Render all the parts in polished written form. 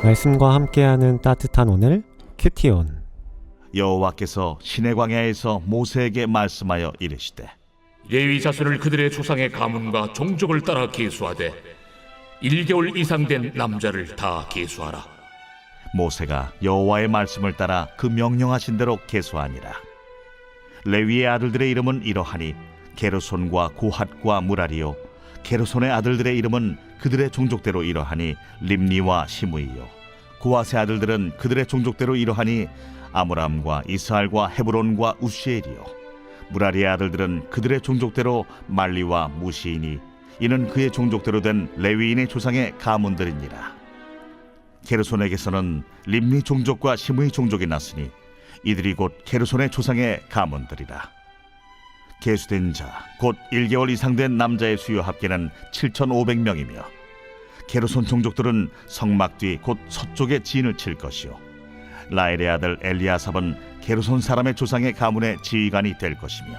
말씀과 함께하는 따뜻한 오늘 큐티온. 여호와께서 시내 광야에서 모세에게 말씀하여 이르시되 레위 자손을 그들의 조상의 가문과 종족을 따라 계수하되 1개월 이상 된 남자를 다 계수하라. 모세가 여호와의 말씀을 따라 그 명령하신 대로 계수하니라. 레위의 아들들의 이름은 이러하니 게르손과 고핫과 무라리요, 게르손의 아들들의 이름은 그들의 종족대로 이러하니 림니와 시므이요, 고핫의 아들들은 그들의 종족대로 이러하니 아므람과 이스할과 헤브론과 우시엘이요, 무라리의 아들들은 그들의 종족대로 말리와 무시이니 이는 그의 종족대로 된 레위인의 조상의 가문들이니라. 게르손에게서는 림니 종족과 시므이 종족이 났으니 이들이 곧 게르손의 조상의 가문들이라. 계수된 자 곧 1개월 이상 된 남자의 수요 합계는 7,500명이며 게르손 종족들은 성막 뒤 곧 서쪽에 진을 칠 것이요, 라엘의 아들 엘리아삽은 게르손 사람의 조상의 가문의 지휘관이 될 것이며,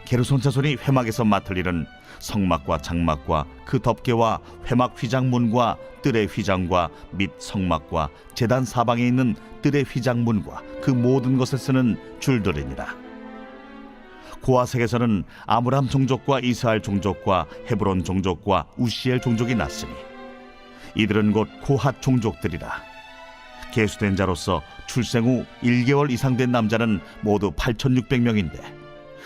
게르손 자손이 회막에서 맡을 일은 성막과 장막과 그 덮개와 회막 휘장문과 뜰의 휘장과 및 성막과 제단 사방에 있는 뜰의 휘장문과 그 모든 것에 쓰는 줄들이니라. 고아색에서는 아므람 종족과 이스할 종족과 헤브론 종족과 우시엘 종족이 났으니 이들은 곧 고핫 종족들이라. 계수된 자로서 출생 후 1개월 이상 된 남자는 모두 8,600명인데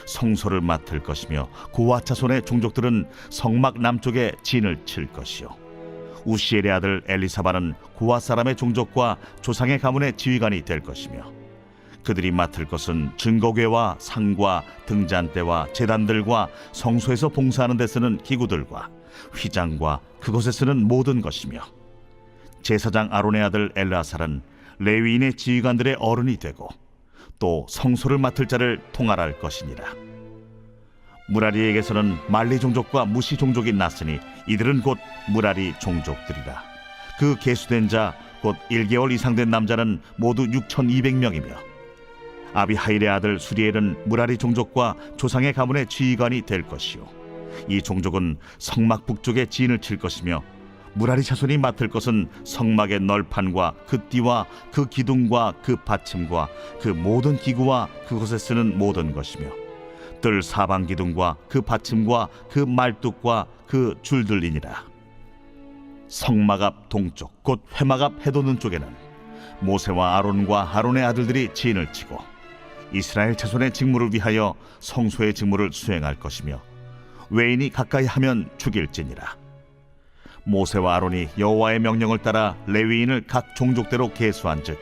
성소를 맡을 것이며 고핫 자손의 종족들은 성막 남쪽에 진을 칠 것이요, 우시엘의 아들 엘리사바는 고핫 사람의 종족과 조상의 가문의 지휘관이 될 것이며 그들이 맡을 것은 증거궤와 상과 등잔대와 제단들과 성소에서 봉사하는 데 쓰는 기구들과 휘장과 그곳에 쓰는 모든 것이며, 제사장 아론의 아들 엘르아살은 레위인의 지휘관들의 어른이 되고 또 성소를 맡을 자를 통할할 것이니라. 무라리에게서는 말리 종족과 무시 종족이 났으니 이들은 곧 무라리 종족들이라. 그 계수된 자 곧 1개월 이상 된 남자는 모두 6,200명이며 아비하일의 아들 수리엘은 무라리 종족과 조상의 가문의 지휘관이 될 것이요, 이 종족은 성막 북쪽에 진을 칠 것이며 무라리 자손이 맡을 것은 성막의 널판과 그 띠와 그 기둥과 그 받침과 그 모든 기구와 그곳에 쓰는 모든 것이며 뜰 사방 기둥과 그 받침과 그 말뚝과 그 줄들이니라. 성막 앞 동쪽 곧 회막 앞 해돋는 쪽에는 모세와 아론과 아론의 아들들이 진을 치고 이스라엘 자손의 직무를 위하여 성소의 직무를 수행할 것이며 외인이 가까이 하면 죽일지니라. 모세와 아론이 여호와의 명령을 따라 레위인을 각 종족대로 계수한즉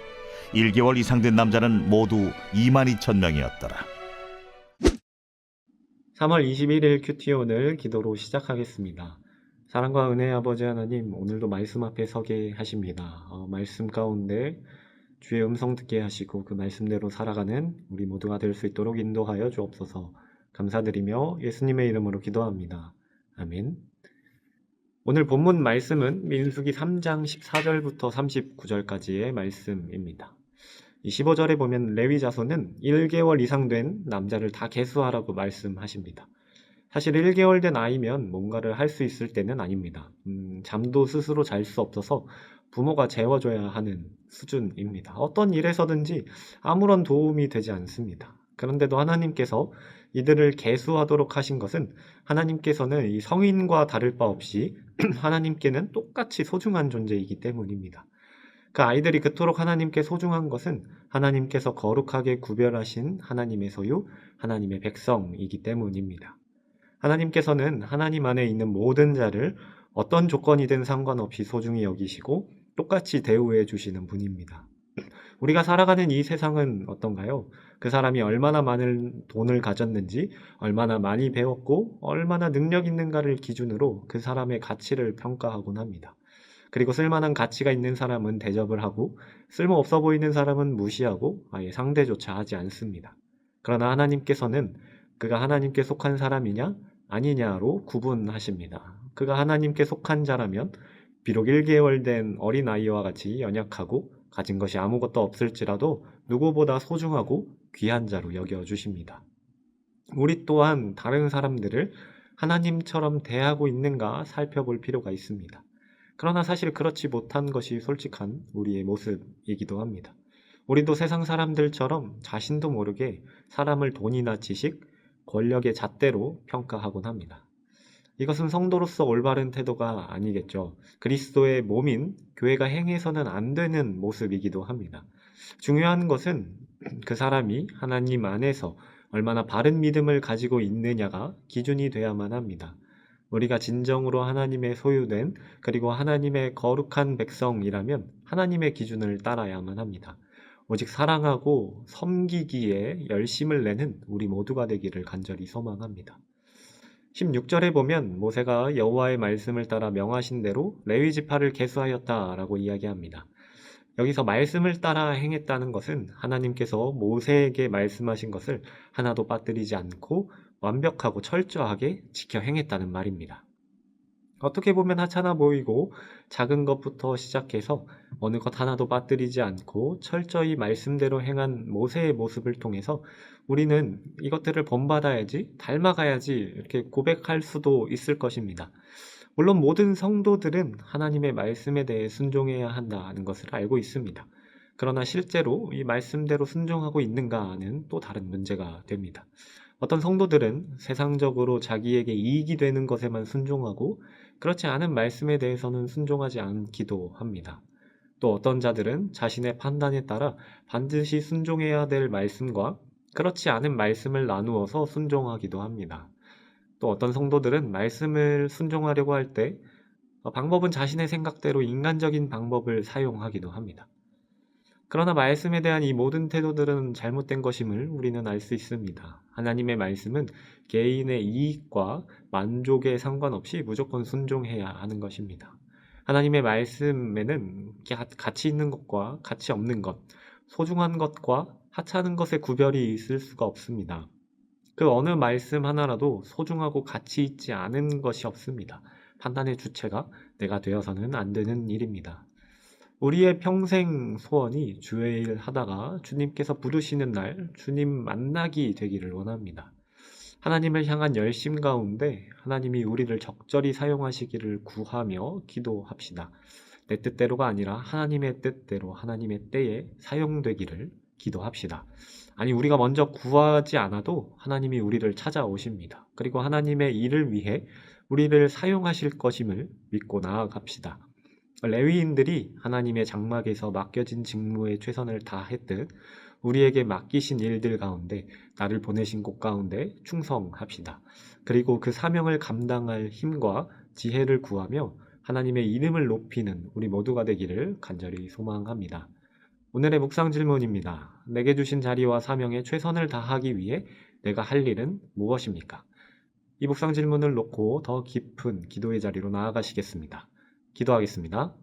1개월 이상 된 남자는 모두 22,000명이었더라. 3월 21일 큐티온을 기도로 시작하겠습니다. 사랑과 은혜의 아버지 하나님, 오늘도 말씀 앞에 서게 하십니다. 말씀 가운데 주의 음성 듣게 하시고 그 말씀대로 살아가는 우리 모두가 될 수 있도록 인도하여 주옵소서. 감사드리며 예수님의 이름으로 기도합니다. 아멘. 오늘 본문 말씀은 민수기 3장 14절부터 39절까지의 말씀입니다. 이 15절에 보면 레위 자손은 1개월 이상 된 남자를 다 계수하라고 말씀하십니다. 사실 1개월 된 아이면 뭔가를 할 수 있을 때는 아닙니다. 잠도 스스로 잘 수 없어서 부모가 재워줘야 하는 수준입니다. 어떤 일에서든지 아무런 도움이 되지 않습니다. 그런데도 하나님께서 이들을 계수하도록 하신 것은 하나님께서는 이 성인과 다를 바 없이 하나님께는 똑같이 소중한 존재이기 때문입니다. 그 아이들이 그토록 하나님께 소중한 것은 하나님께서 거룩하게 구별하신 하나님의 소유, 하나님의 백성이기 때문입니다. 하나님께서는 하나님 안에 있는 모든 자를 어떤 조건이든 상관없이 소중히 여기시고 똑같이 대우해 주시는 분입니다. 우리가 살아가는 이 세상은 어떤가요? 그 사람이 얼마나 많은 돈을 가졌는지, 얼마나 많이 배웠고, 얼마나 능력 있는가를 기준으로 그 사람의 가치를 평가하곤 합니다. 그리고 쓸만한 가치가 있는 사람은 대접을 하고, 쓸모없어 보이는 사람은 무시하고 아예 상대조차 하지 않습니다. 그러나 하나님께서는 그가 하나님께 속한 사람이냐 아니냐로 구분하십니다. 그가 하나님께 속한 자라면 비록 1개월 된 어린아이와 같이 연약하고 가진 것이 아무것도 없을지라도 누구보다 소중하고 귀한 자로 여겨주십니다. 우리 또한 다른 사람들을 하나님처럼 대하고 있는가 살펴볼 필요가 있습니다. 그러나 사실 그렇지 못한 것이 솔직한 우리의 모습이기도 합니다. 우리도 세상 사람들처럼 자신도 모르게 사람을 돈이나 지식, 권력의 잣대로 평가하곤 합니다. 이것은 성도로서 올바른 태도가 아니겠죠. 그리스도의 몸인 교회가 행해서는 안 되는 모습이기도 합니다. 중요한 것은 그 사람이 하나님 안에서 얼마나 바른 믿음을 가지고 있느냐가 기준이 되어야만 합니다. 우리가 진정으로 하나님의 소유된 그리고 하나님의 거룩한 백성이라면 하나님의 기준을 따라야만 합니다. 오직 사랑하고 섬기기에 열심을 내는 우리 모두가 되기를 간절히 소망합니다. 16절에 보면 모세가 여호와의 말씀을 따라 명하신 대로 레위 지파를 계수하였다라고 이야기합니다. 여기서 말씀을 따라 행했다는 것은 하나님께서 모세에게 말씀하신 것을 하나도 빠뜨리지 않고 완벽하고 철저하게 지켜 행했다는 말입니다. 어떻게 보면 하찮아 보이고 작은 것부터 시작해서 어느 것 하나도 빠뜨리지 않고 철저히 말씀대로 행한 모세의 모습을 통해서 우리는 이것들을 본받아야지, 닮아가야지 이렇게 고백할 수도 있을 것입니다. 물론 모든 성도들은 하나님의 말씀에 대해 순종해야 한다는 것을 알고 있습니다. 그러나 실제로 이 말씀대로 순종하고 있는가는 또 다른 문제가 됩니다. 어떤 성도들은 세상적으로 자기에게 이익이 되는 것에만 순종하고 그렇지 않은 말씀에 대해서는 순종하지 않기도 합니다. 또 어떤 자들은 자신의 판단에 따라 반드시 순종해야 될 말씀과 그렇지 않은 말씀을 나누어서 순종하기도 합니다. 또 어떤 성도들은 말씀을 순종하려고 할 때 방법은 자신의 생각대로 인간적인 방법을 사용하기도 합니다. 그러나 말씀에 대한 이 모든 태도들은 잘못된 것임을 우리는 알 수 있습니다. 하나님의 말씀은 개인의 이익과 만족에 상관없이 무조건 순종해야 하는 것입니다. 하나님의 말씀에는 가치 있는 것과 가치 없는 것, 소중한 것과 하찮은 것의 구별이 있을 수가 없습니다. 그 어느 말씀 하나라도 소중하고 가치 있지 않은 것이 없습니다. 판단의 주체가 내가 되어서는 안 되는 일입니다. 우리의 평생 소원이 주의 일 하다가 주님께서 부르시는 날 주님 만나기 되기를 원합니다. 하나님을 향한 열심 가운데 하나님이 우리를 적절히 사용하시기를 구하며 기도합시다. 내 뜻대로가 아니라 하나님의 뜻대로 하나님의 때에 사용되기를 기도합시다. 아니, 우리가 먼저 구하지 않아도 하나님이 우리를 찾아오십니다. 그리고 하나님의 일을 위해 우리를 사용하실 것임을 믿고 나아갑시다. 레위인들이 하나님의 장막에서 맡겨진 직무에 최선을 다했듯 우리에게 맡기신 일들 가운데 나를 보내신 곳 가운데 충성합시다. 그리고 그 사명을 감당할 힘과 지혜를 구하며 하나님의 이름을 높이는 우리 모두가 되기를 간절히 소망합니다. 오늘의 묵상 질문입니다. 내게 주신 자리와 사명에 최선을 다하기 위해 내가 할 일은 무엇입니까? 이 묵상 질문을 놓고 더 깊은 기도의 자리로 나아가시겠습니다. 기도하겠습니다.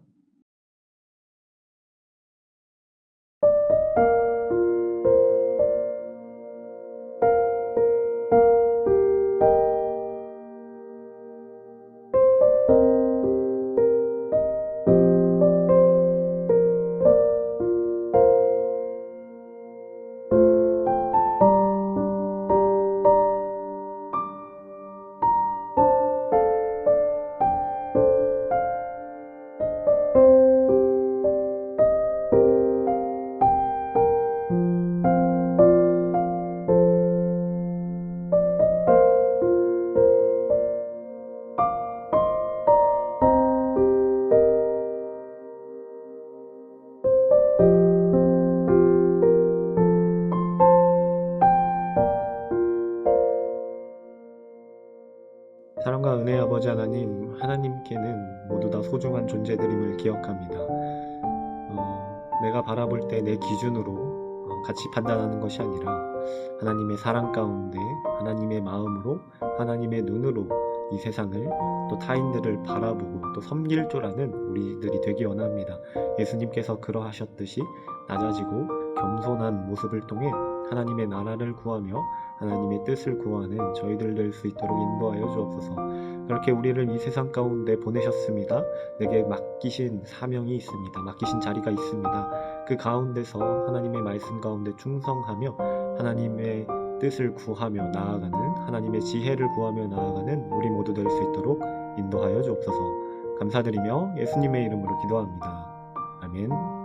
사랑과 은혜의 아버지 하나님, 하나님께는 모두 다 소중한 존재들임을 기억합니다. 내가 바라볼 때 내 기준으로 같이 판단하는 것이 아니라 하나님의 사랑 가운데 하나님의 마음으로 하나님의 눈으로 이 세상을 또 타인들을 바라보고 또 섬길 줄 아는 우리들이 되기 원합니다. 예수님께서 그러하셨듯이 낮아지고 겸손한 모습을 통해 하나님의 나라를 구하며 하나님의 뜻을 구하는 저희들 될 수 있도록 인도하여 주옵소서. 그렇게 우리를 이 세상 가운데 보내셨습니다. 내게 맡기신 사명이 있습니다. 맡기신 자리가 있습니다. 그 가운데서 하나님의 말씀 가운데 충성하며 하나님의 뜻을 구하며 나아가는, 하나님의 지혜를 구하며 나아가는 우리 모두 될 수 있도록 인도하여 주옵소서. 감사드리며 예수님의 이름으로 기도합니다. 아멘.